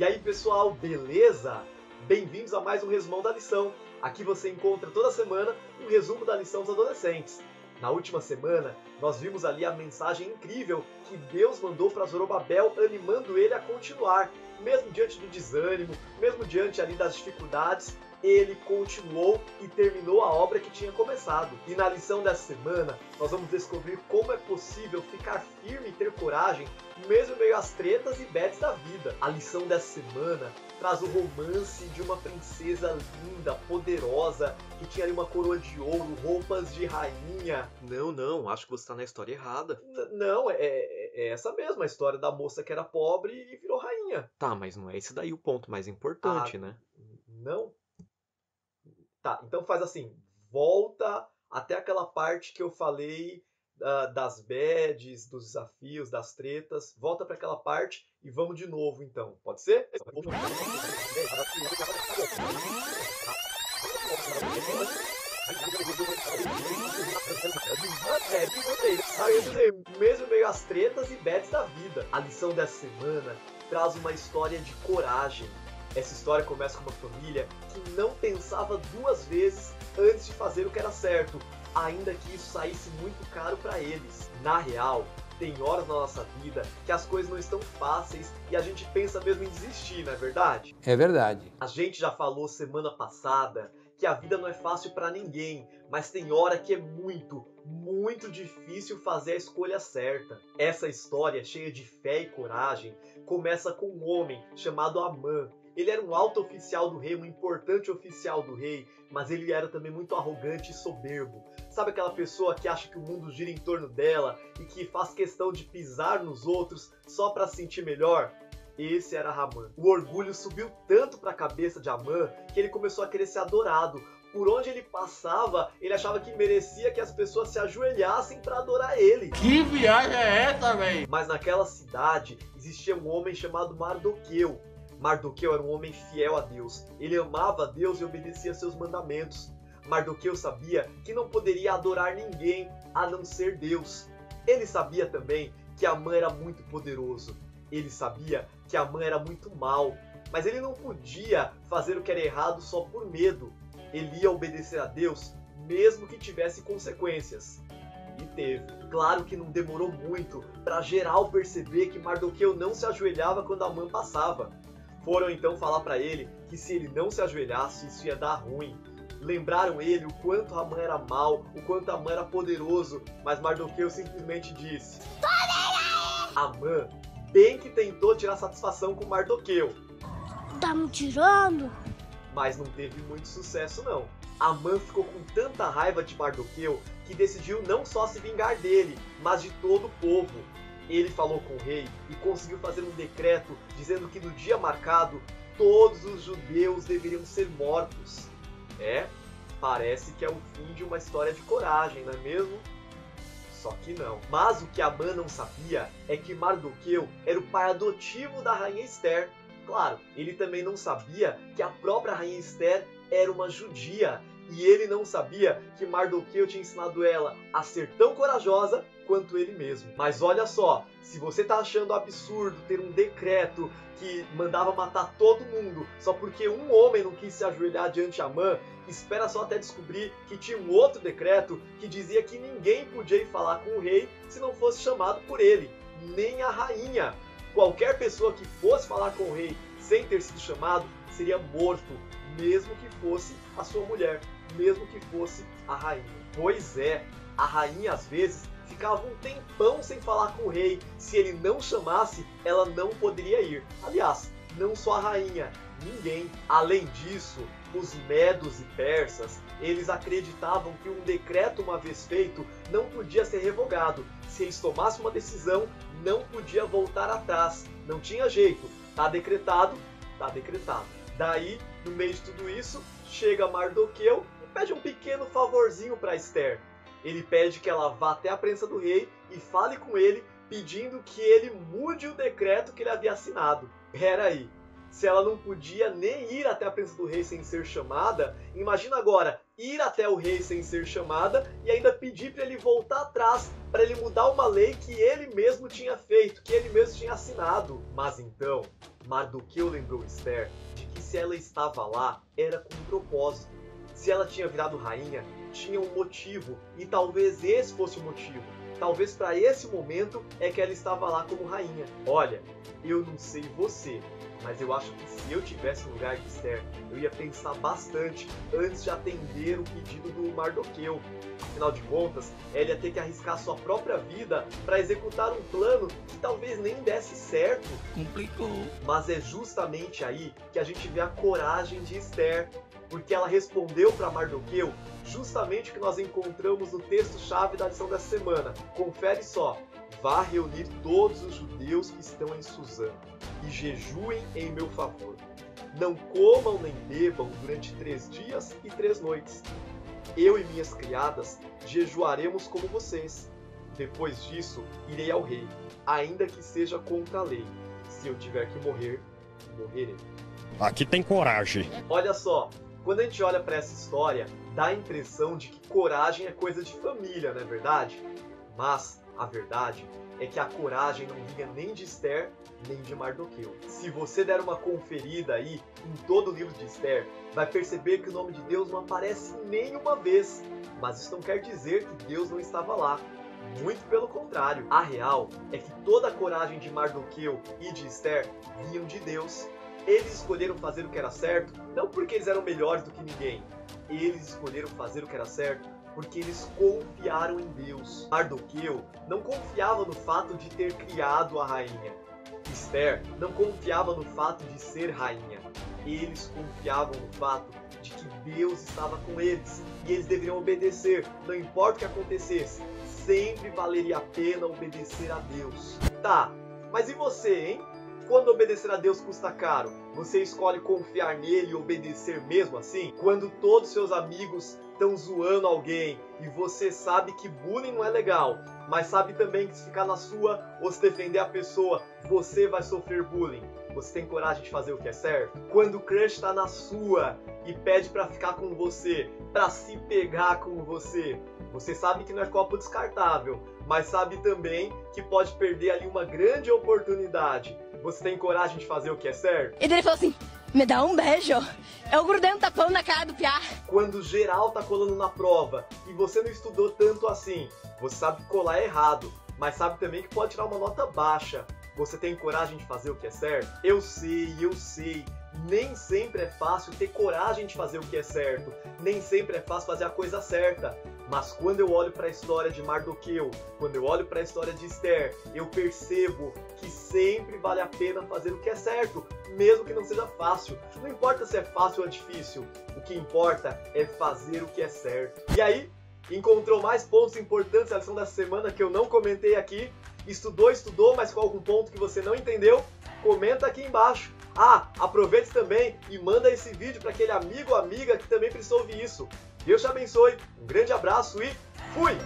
E aí pessoal, beleza? Bem-vindos a mais um resumão da lição. Aqui você encontra toda semana um resumo da lição dos adolescentes. Na última semana, nós vimos ali a mensagem incrível que Deus mandou para Zorobabel, animando ele a continuar. Mesmo diante do desânimo, mesmo diante ali das dificuldades, ele continuou e terminou a obra que tinha começado. E na lição dessa semana, nós vamos descobrir como é possível ficar firme e ter coragem, mesmo em meio às tretas e bads da vida. A lição dessa semana traz o romance de uma princesa linda, poderosa, que tinha ali uma coroa de ouro, roupas de rainha. Não, acho que você está na história errada. Não, é essa mesma, a história da moça que era pobre e virou rainha. Tá, mas não é esse daí o ponto mais importante, né? Não? Tá, então faz assim, volta até aquela parte que eu falei das bads, dos desafios, das tretas. Volta para aquela parte e vamos de novo então, pode ser? Mesmo meio às tretas e bads da vida. A lição dessa semana traz uma história de coragem. Essa história começa com uma família que não pensava duas vezes antes de fazer o que era certo, ainda que isso saísse muito caro para eles. Na real, tem horas na nossa vida que as coisas não estão fáceis e a gente pensa mesmo em desistir, não é verdade? É verdade. A gente já falou semana passada que a vida não é fácil para ninguém, mas tem hora que é muito difícil fazer a escolha certa. Essa história, cheia de fé e coragem, começa com um homem chamado Amã. Ele era um alto oficial do rei, um importante oficial do rei, mas ele era também muito arrogante e soberbo. Sabe aquela pessoa que acha que o mundo gira em torno dela e que faz questão de pisar nos outros só para se sentir melhor? Esse era Amã. O orgulho subiu tanto para a cabeça de Amã que ele começou a querer ser adorado. Por onde ele passava, ele achava que merecia que as pessoas se ajoelhassem para adorar ele. Que viagem é essa, velho? Mas naquela cidade existia um homem chamado Mardoqueu. Mardoqueu era um homem fiel a Deus. Ele amava a Deus e obedecia a seus mandamentos. Mardoqueu sabia que não poderia adorar ninguém a não ser Deus. Ele sabia também que Amã era muito poderoso. Ele sabia que Amã era muito mau. Mas ele não podia fazer o que era errado só por medo. Ele ia obedecer a Deus mesmo que tivesse consequências. E teve. Claro que não demorou muito para geral perceber que Mardoqueu não se ajoelhava quando Amã passava. Foram então falar para ele que se ele não se ajoelhasse, isso ia dar ruim. Lembraram ele o quanto Amã era mau, o quanto Amã era poderoso, mas Mardoqueu simplesmente disse: Amã bem que tentou tirar satisfação com Mardoqueu. Tá me tirando? Mas não teve muito sucesso não. Amã ficou com tanta raiva de Mardoqueu que decidiu não só se vingar dele, mas de todo o povo. Ele falou com o rei e conseguiu fazer um decreto dizendo que no dia marcado todos os judeus deveriam ser mortos. Parece que é o fim de uma história de coragem, não é mesmo? Só que não. Mas o que Amã não sabia é que Mardoqueu era o pai adotivo da rainha Esther. Claro, ele também não sabia que a própria rainha Esther era uma judia. E ele não sabia que Mardoqueu tinha ensinado ela a ser tão corajosa quanto ele mesmo. Mas olha só, se você tá achando absurdo ter um decreto que mandava matar todo mundo só porque um homem não quis se ajoelhar diante de Amã, espera só até descobrir que tinha um outro decreto que dizia que ninguém podia ir falar com o rei se não fosse chamado por ele, nem a rainha. Qualquer pessoa que fosse falar com o rei sem ter sido chamado seria morto, mesmo que fosse a sua mulher, mesmo que fosse a rainha. Pois é, a rainha às vezes ficava um tempão sem falar com o rei. Se ele não chamasse, ela não poderia ir. Aliás, não só a rainha, ninguém. Além disso, os medos e persas, eles acreditavam que um decreto uma vez feito não podia ser revogado. Se eles tomassem uma decisão, não podia voltar atrás. Não tinha jeito. Tá decretado, tá decretado. Daí, no meio de tudo isso, chega Mardoqueu e pede um pequeno favorzinho para Esther. Ele pede que ela vá até a presença do rei e fale com ele, pedindo que ele mude o decreto que ele havia assinado. Peraí, se ela não podia nem ir até a presença do rei sem ser chamada, imagina agora ir até o rei sem ser chamada e ainda pedir para ele voltar atrás, para ele mudar uma lei que ele mesmo tinha feito, que ele mesmo tinha assinado. Mas então, Mardoqueu lembrou Esther de que se ela estava lá, era com um propósito. Se ela tinha virado rainha, tinha um motivo, e talvez esse fosse o motivo. Talvez para esse momento é que ela estava lá como rainha. Olha, eu não sei você, mas eu acho que se eu tivesse no lugar de Esther, eu ia pensar bastante antes de atender o pedido do Mardoqueu. Afinal de contas, ela ia ter que arriscar sua própria vida para executar um plano que talvez nem desse certo. Complicou. Mas é justamente aí que a gente vê a coragem de Esther, porque ela respondeu para Mardoqueu justamente o que nós encontramos no texto-chave da lição dessa semana. Confere só. Vá reunir todos os judeus que estão em Suzã e jejuem em meu favor. Não comam nem bebam durante 3 dias e 3 noites. Eu e minhas criadas jejuaremos como vocês. Depois disso, irei ao rei, ainda que seja contra a lei. Se eu tiver que morrer, morrerei. Aqui tem coragem. Olha só, quando a gente olha para essa história, dá a impressão de que coragem é coisa de família, não é verdade? Mas a verdade é que a coragem não vinha nem de Esther, nem de Mardoqueu. Se você der uma conferida aí em todo o livro de Esther, vai perceber que o nome de Deus não aparece nenhuma vez. Mas isso não quer dizer que Deus não estava lá. Muito pelo contrário. A real é que toda a coragem de Mardoqueu e de Esther vinham de Deus. Eles escolheram fazer o que era certo, não porque eles eram melhores do que ninguém. Eles escolheram fazer o que era certo porque eles confiaram em Deus. Mardoqueu não confiava no fato de ter criado a rainha. Esther não confiava no fato de ser rainha. Eles confiavam no fato de que Deus estava com eles e eles deveriam obedecer, não importa o que acontecesse. Sempre valeria a pena obedecer a Deus. Tá, mas e você, hein? Quando obedecer a Deus custa caro, você escolhe confiar nele e obedecer mesmo assim? Quando todos seus amigos estão zoando alguém e você sabe que bullying não é legal, mas sabe também que se ficar na sua ou se defender a pessoa, você vai sofrer bullying. Você tem coragem de fazer o que é certo? Quando o crush está na sua e pede pra ficar com você, pra se pegar com você, você sabe que não é copo descartável, mas sabe também que pode perder ali uma grande oportunidade. Você tem coragem de fazer o que é certo? E daí ele falou assim, me dá um beijo. Eu grudei um tapão na cara do piá. Quando geral tá colando na prova e você não estudou tanto assim, você sabe que colar é errado, mas sabe também que pode tirar uma nota baixa. Você tem coragem de fazer o que é certo? Eu sei. Nem sempre é fácil ter coragem de fazer o que é certo. Nem sempre é fácil fazer a coisa certa. Mas quando eu olho para a história de Mardoqueu, quando eu olho para a história de Esther, eu percebo que sempre vale a pena fazer o que é certo, mesmo que não seja fácil. Não importa se é fácil ou difícil, o que importa é fazer o que é certo. E aí, encontrou mais pontos importantes na lição dessa semana que eu não comentei aqui? Estudou, mas com algum ponto que você não entendeu? Comenta aqui embaixo. Ah, aproveite também e manda esse vídeo para aquele amigo ou amiga que também precisa ouvir isso. Deus te abençoe, um grande abraço e fui!